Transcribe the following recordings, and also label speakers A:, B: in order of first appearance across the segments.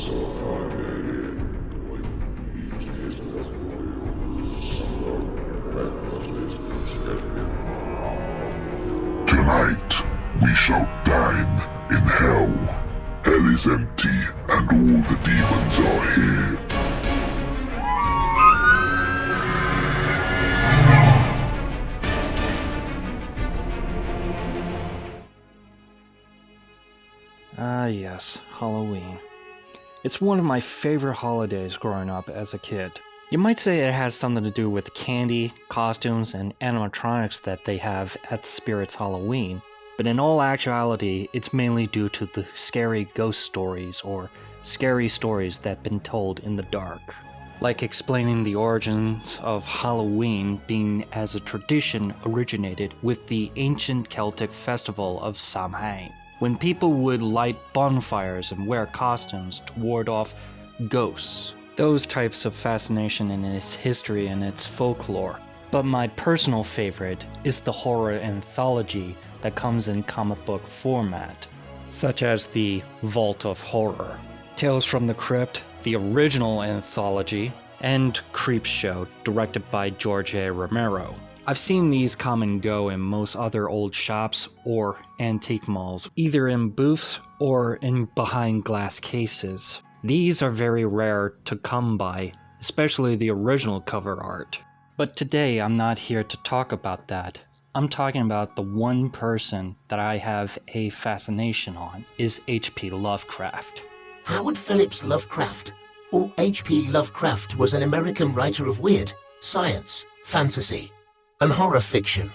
A: Tonight, we shall dine in hell. Hell is empty, and all the demons are here.
B: Ah yes, Halloween. It's one of my favorite holidays growing up as a kid. You might say it has something to do with candy, costumes, and animatronics that they have at Spirit's Halloween, but in all actuality, it's mainly due to the scary ghost stories or scary stories that have been told in the dark. Like explaining the origins of Halloween being as a tradition originated with the ancient Celtic festival of Samhain, when people would light bonfires and wear costumes to ward off ghosts. Those types of fascination in its history and its folklore. But my personal favorite is the horror anthology that comes in comic book format, such as the Vault of Horror, Tales from the Crypt, the original anthology, and Creepshow, directed by George A. Romero. I've seen these come and go in most other old shops or antique malls, either in booths or in behind glass cases. These are very rare to come by, especially the original cover art. But today I'm not here to talk about that. I'm talking about the one person that I have a fascination on is H.P. Lovecraft.
C: Howard Phillips Lovecraft, or H.P. Lovecraft, was an American writer of weird, science, fantasy, and horror fiction.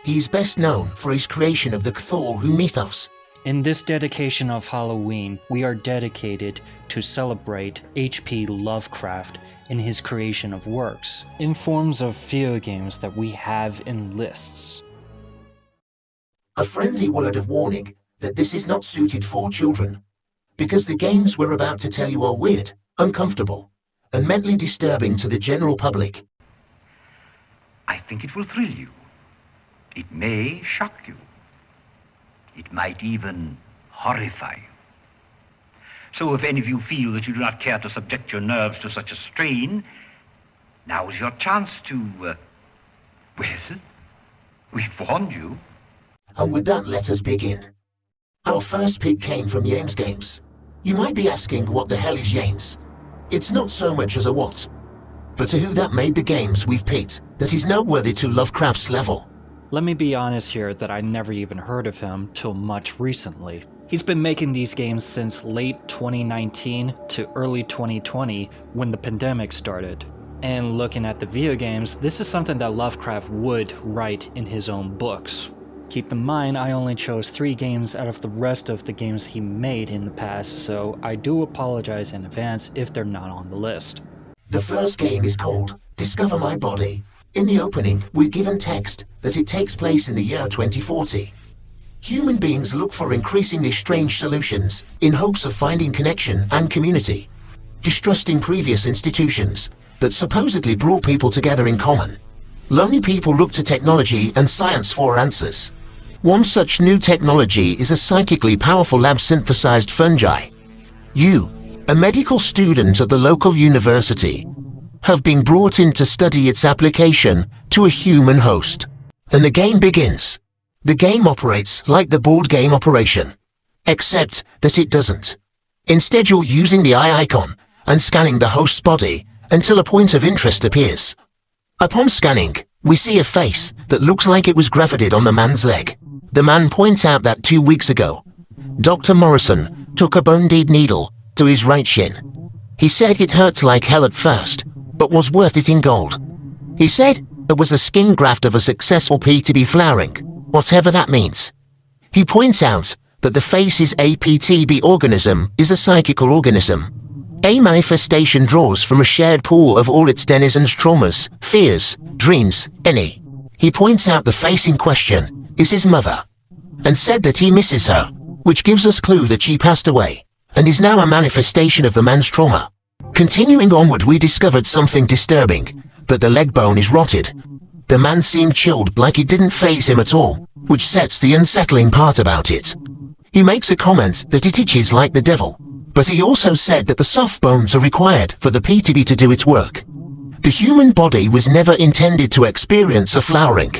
C: He is best known for his creation of the Cthulhu mythos.
B: In this dedication of Halloween, we are dedicated to celebrate H.P. Lovecraft in his creation of works, in forms of video games that we have in lists.
C: A friendly word of warning that this is not suited for children, because the games we're about to tell you are weird, uncomfortable, and mentally disturbing to the general public.
D: I think it will thrill you. It may shock you. It might even horrify you. So if any of you feel that you do not care to subject your nerves to such a strain, now is your chance to, well, we've warned you.
C: And with that, let us begin. Our first pick came from Yames Games. You might be asking, what the hell is Yames? It's not so much as a what, but to who that made the games we've picked that is noteworthy to Lovecraft's level.
B: Let me be honest here that I never even heard of him till much recently. He's been making these games since late 2019 to early 2020 when the pandemic started. And looking at the video games, this is something that Lovecraft would write in his own books. Keep in mind, I only chose 3 games out of the rest of the games he made in the past, so I do apologize in advance if they're not on the list.
C: The first game is called Discover My Body. In the opening, we're given text that it takes place in the year 2040. Human beings look for increasingly strange solutions in hopes of finding connection and community, distrusting previous institutions that supposedly brought people together in common. Lonely people look to technology and science for answers. One such new technology is a psychically powerful lab-synthesized fungi. You, a medical student at the local university, have been brought in to study its application to a human host. And the game begins. The game operates like the board game Operation, except that it doesn't. Instead, you're using the eye icon and scanning the host's body until a point of interest appears. Upon scanning, we see a face that looks like it was grafted on the man's leg. The man points out that 2 weeks ago, Dr. Morrison took a bone-deep needle to his right shin. He said it hurt like hell at first, but was worth it in gold. He said it was a skin graft of a successful PTB flowering, whatever that means. He points out that the face's APTB organism is a psychical organism. A manifestation draws from a shared pool of all its denizens' traumas, fears, dreams, any. He points out the face in question is his mother, and said that he misses her, which gives us clue that she passed away, and is now a manifestation of the man's trauma. Continuing onward, we discovered something disturbing, that the leg bone is rotted. The man seemed chilled, like it didn't faze him at all, which sets the unsettling part about it. He makes a comment that it itches like the devil, But he also said that the soft bones are required for the PTB to do its work. The human body was never intended to experience a flowering.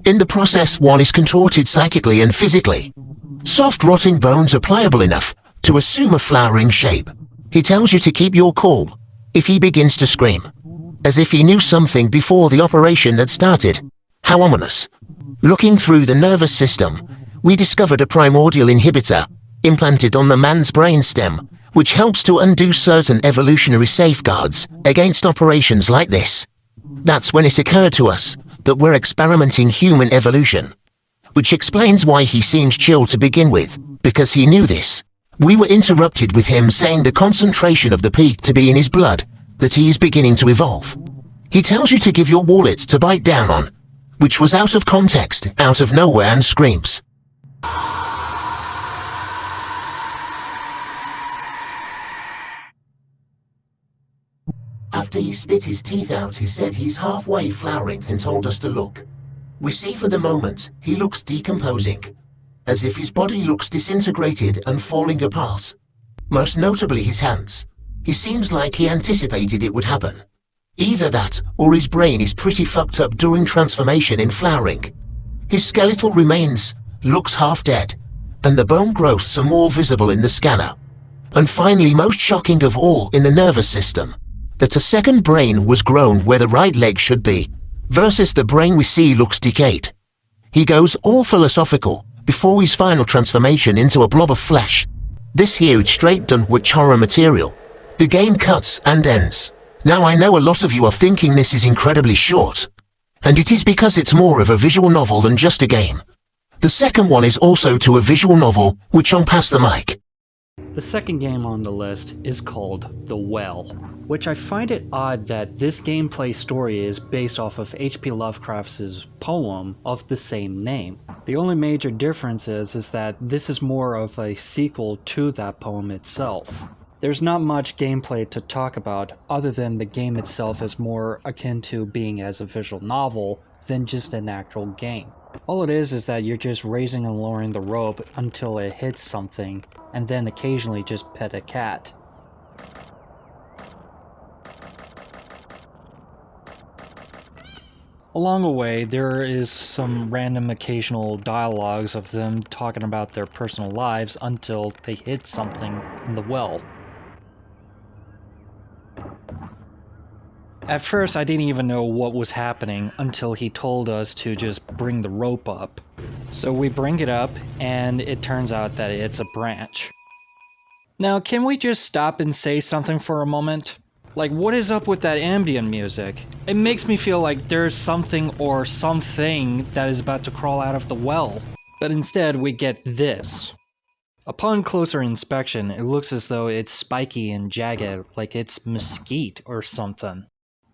C: In the process, one is contorted psychically and physically. Soft rotting bones are pliable enough to assume a flowering shape. He tells you to keep your cool if he begins to scream, as if he knew something before the operation had started. How ominous. Looking through the nervous system, we discovered a primordial inhibitor implanted on the man's brainstem, which helps to undo certain evolutionary safeguards against operations like this. That's when it occurred to us that we're experimenting human evolution, which explains why he seemed chill to begin with, because he knew this. We were interrupted with him saying the concentration of the peak to be in his blood, that he is beginning to evolve. He tells you to give your wallet to bite down on, which was out of context, out of nowhere, and screams. After he spit his teeth out, he said he's halfway flowering and told us to look. We see for the moment he looks decomposing, as if his body looks disintegrated and falling apart. Most notably his hands. He seems like he anticipated it would happen. Either that, or his brain is pretty fucked up during transformation in flowering. His skeletal remains looks half dead, and the bone growths are more visible in the scanner. And finally, most shocking of all, in the nervous system, that a second brain was grown where the right leg should be, versus the brain we see looks decayed. He goes all philosophical before his final transformation into a blob of flesh. This here is straight done with horror material. The game cuts and ends. Now I know a lot of you are thinking this is incredibly short, and it is because it's more of a visual novel than just a game. The second one is also to a visual novel, which I'll pass the mic.
B: The second game on the list is called The Well, which I find it odd that this gameplay story is based off of H.P. Lovecraft's poem of the same name. The only major difference is that this is more of a sequel to that poem itself. There's not much gameplay to talk about other than the game itself is more akin to being as a visual novel than just an actual game. All it is that you're just raising and lowering the rope until it hits something, and then occasionally just pet a cat. Along the way, there is some random occasional dialogues of them talking about their personal lives until they hit something in the well. At first, I didn't even know what was happening until he told us to just bring the rope up. So we bring it up, and it turns out that it's a branch. Now, can we just stop and say something for a moment? Like, what is up with that ambient music? It makes me feel like there's something or something that is about to crawl out of the well. But instead, we get this. Upon closer inspection, it looks as though it's spiky and jagged, like it's mesquite or something.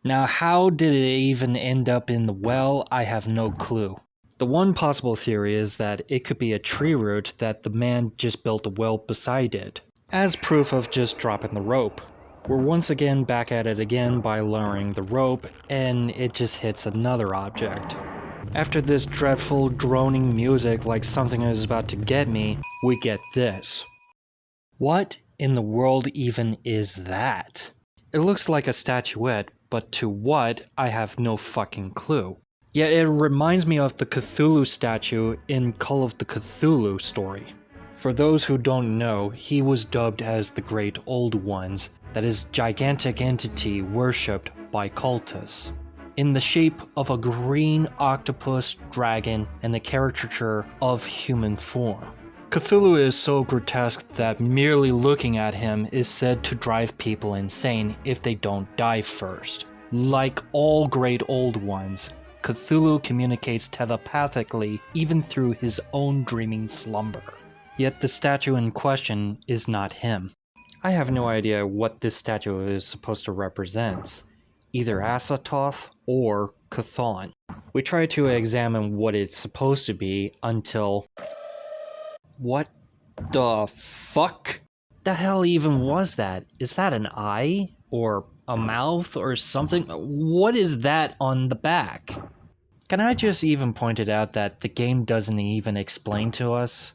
B: Now, how did it even end up in the well? I have no clue. The one possible theory is that it could be a tree root that the man just built a well beside it, as proof of just dropping the rope. We're once again back at it again by lowering the rope, and it just hits another object. After this dreadful droning music like something is about to get me, we get this. What in the world even is that? It looks like a statuette, but to what, I have no fucking clue. Yet it reminds me of the Cthulhu statue in Call of the Cthulhu story. For those who don't know, he was dubbed as the Great Old Ones, that is gigantic entity worshipped by cultists, in the shape of a green octopus dragon and the caricature of human form. Cthulhu is so grotesque that merely looking at him is said to drive people insane if they don't die first. Like all Great Old Ones, Cthulhu communicates telepathically even through his own dreaming slumber. Yet the statue in question is not him. I have no idea what this statue is supposed to represent, either Asatoth or Chthon. We try to examine what it's supposed to be until... What the fuck? The hell even was that? Is that an eye? Or a mouth? Or something? What is that on the back? Can I just even point it out that the game doesn't even explain to us?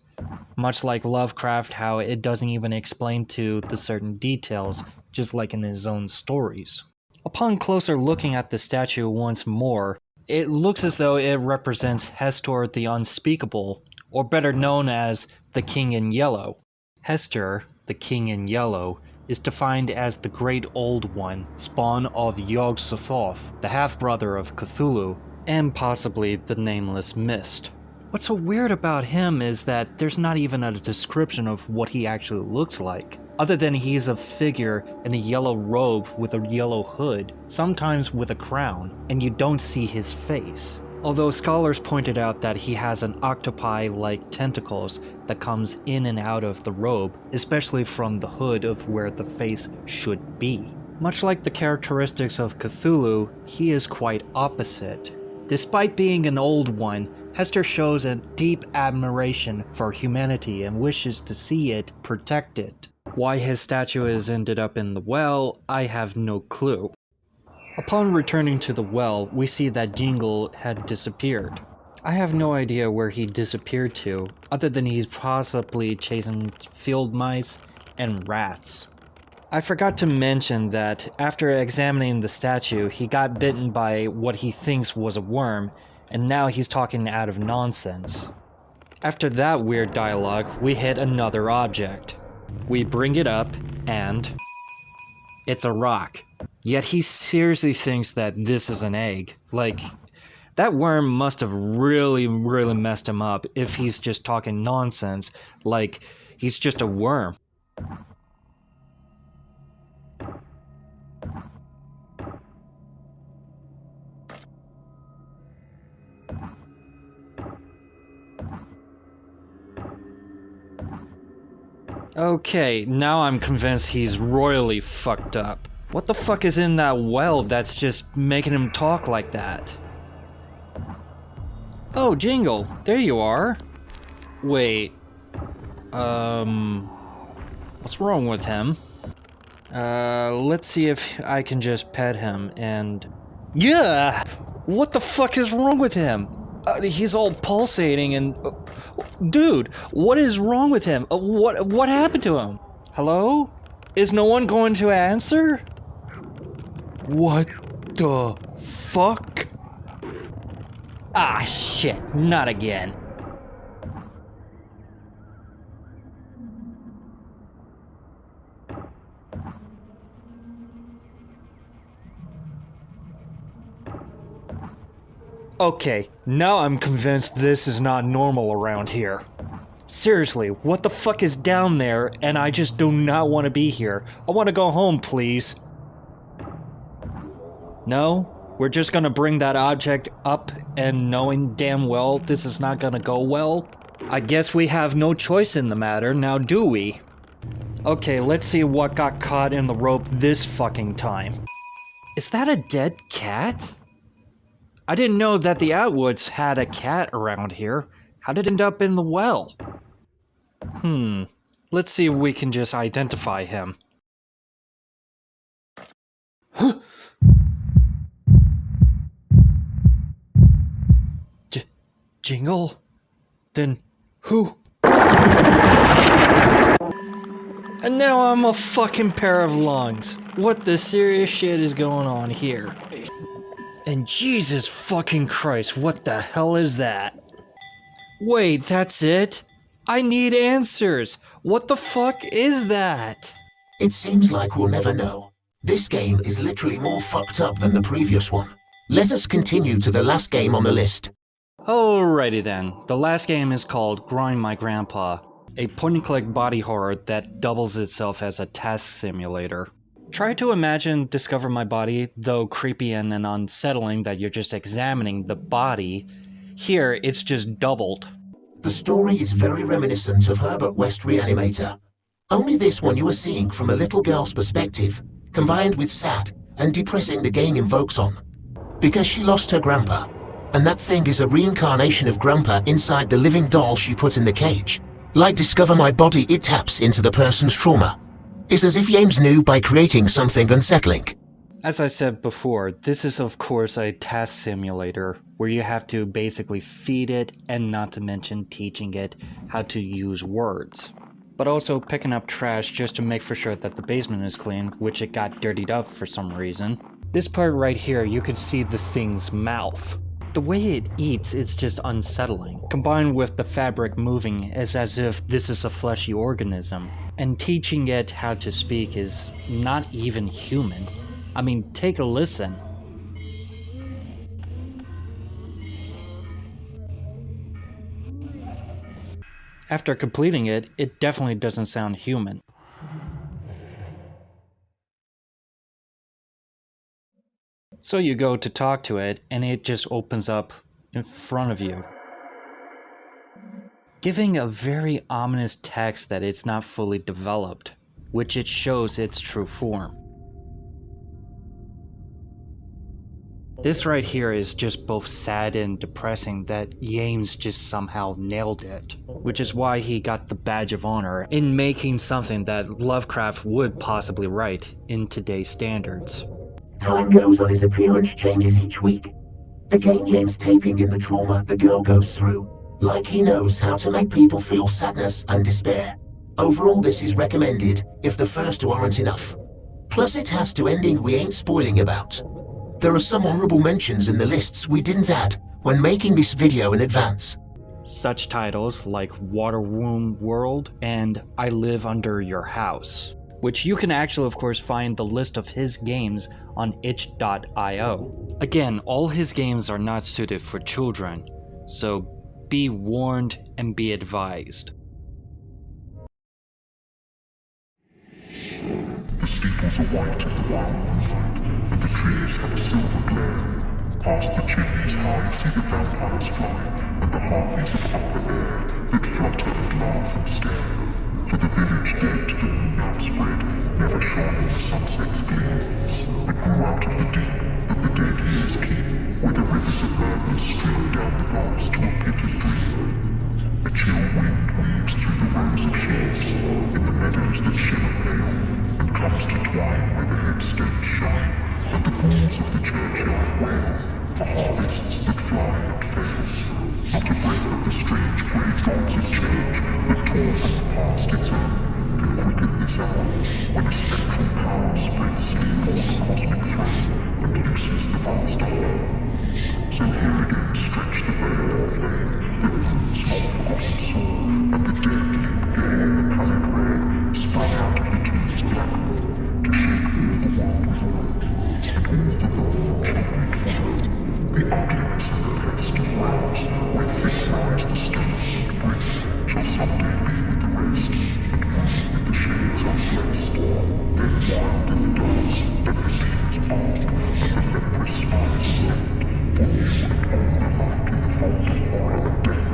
B: Much like Lovecraft, how it doesn't even explain to the certain details, just like in his own stories. Upon closer looking at the statue once more, it looks as though it represents Hestor the Unspeakable, or better known as the King in Yellow. Hestor, the King in Yellow, is defined as the Great Old One, spawn of Yog-Sothoth, the half-brother of Cthulhu, and possibly the Nameless Mist. What's so weird about him is that there's not even a description of what he actually looks like, other than he's a figure in a yellow robe with a yellow hood, sometimes with a crown, and you don't see his face. Although scholars pointed out that he has an octopi-like tentacles that comes in and out of the robe, especially from the hood of where the face should be. Much like the characteristics of Cthulhu, he is quite opposite. Despite being an old one, Hestor shows a deep admiration for humanity and wishes to see it protected. Why his statue has ended up in the well, I have no clue. Upon returning to the well, we see that Jingle had disappeared. I have no idea where he disappeared to, other than he's possibly chasing field mice and rats. I forgot to mention that after examining the statue, he got bitten by what he thinks was a worm, and now he's talking out of nonsense. After that weird dialogue, we hit another object. We bring it up, and it's a rock. Yet he seriously thinks that this is an egg. Like, that worm must have really messed him up if he's just talking nonsense, like he's just a worm. Okay, now I'm convinced he's royally fucked up. What the fuck is in that well that's just making him talk like that? Oh, Jingle, there you are. Wait, what's wrong with him? Let's see if I can just pet him and... Yeah! What the fuck is wrong with him? He's all pulsating and... dude, what is wrong with him? What happened to him? Hello? Is no one going to answer? What the fuck? Ah, shit, not again. Okay, now I'm convinced this is not normal around here. Seriously, what the fuck is down there, and I just do not want to be here. I want to go home, please. No? We're just gonna bring that object up, and knowing damn well this is not gonna go well? I guess we have no choice in the matter, now do we? Okay, let's see what got caught in the rope this fucking time. Is that a dead cat? I didn't know that the Atwoods had a cat around here. How did it end up in the well? Let's see if we can just identify him. Jingle? Then who? And now I'm a fucking pair of lungs. What the serious shit is going on here? And Jesus fucking Christ, what the hell is that? Wait, that's it? I need answers. What the fuck is that?
C: It seems like we'll never know. This game is literally more fucked up than the previous one. Let us continue to the last game on the list.
B: Alrighty then. The last game is called Grind My Grandpa, a point-and-click body horror that doubles itself as a task simulator. Try to imagine Discover My Body, though creepy and unsettling that you're just examining the body. Here, it's just doubled.
C: The story is very reminiscent of Herbert West Reanimator. Only this one you are seeing from a little girl's perspective, combined with sad and depressing the game invokes on. Because she lost her grandpa, and that thing is a reincarnation of grandpa inside the living doll she put in the cage. Like Discover My Body, it taps into the person's trauma. It's as if James knew by creating something unsettling.
B: As I said before, this is of course a test simulator where you have to basically feed it and not to mention teaching it how to use words. But also picking up trash just to make for sure that the basement is clean, which it got dirtied up for some reason. This part right here, you can see the thing's mouth. The way it eats, it's just unsettling. Combined with the fabric moving, it's as if this is a fleshy organism. And teaching it how to speak is not even human. I mean, take a listen. After completing it, it definitely doesn't sound human. So you go to talk to it, and it just opens up in front of you, giving a very ominous text that it's not fully developed, which it shows its true form. This right here is just both sad and depressing that Yames just somehow nailed it, which is why he got the badge of honor in making something that Lovecraft would possibly write in today's standards.
C: Time goes on, his appearance changes each week. Again, Yames taping in the trauma the girl goes through, like he knows how to make people feel sadness and despair. Overall, this is recommended if the first two aren't enough. Plus it has two ending we ain't spoiling about. There are some honorable mentions in the lists we didn't add when making this video in advance.
B: Such titles like Waterwomb World and I Live Under Your House, which you can actually of course find the list of his games on itch.io. Again, all his games are not suited for children, so be warned and be advised.
A: The steeples are white in the wild moonlight, and the trees have a silver glare. Past the chimneys high see the vampires fly, and the harpies of upper air that flutter and laugh and stare. For the village dead, the moon outspread, never shone in the sunset's gleam. It grew out of the deep, that the dead years keep, where the rivers of madness stream down the gulfs to a pit of dream. A chill wind weaves through the rows of sheaves, in the meadows that shimmer pale, and comes to twine where the headstones shine, and the ghouls of the churchyard wail, for harvests that fly and fail. Not a breath of the strange grey gods of change, that tore from the past its own, can quicken this hour, when a spectral power spreads sleep o'er the cosmic throne, and looses the vast unknown. So here again stretch the veil and plain, that moon's long-forgotten soul, and the dead leap gay in the pallid ray, sprung out of the tomb's black wall, to shake all the world with awe, and all that the world shall greet for her. The ugliness and the pest of wells, where thick rise the stones and brick, shall someday be with the rest, and moon with the shades unblessed. Then wild in the dark, let the lemurs bark, and the leprous spires ascend, for new and old alike in the fold of horror and death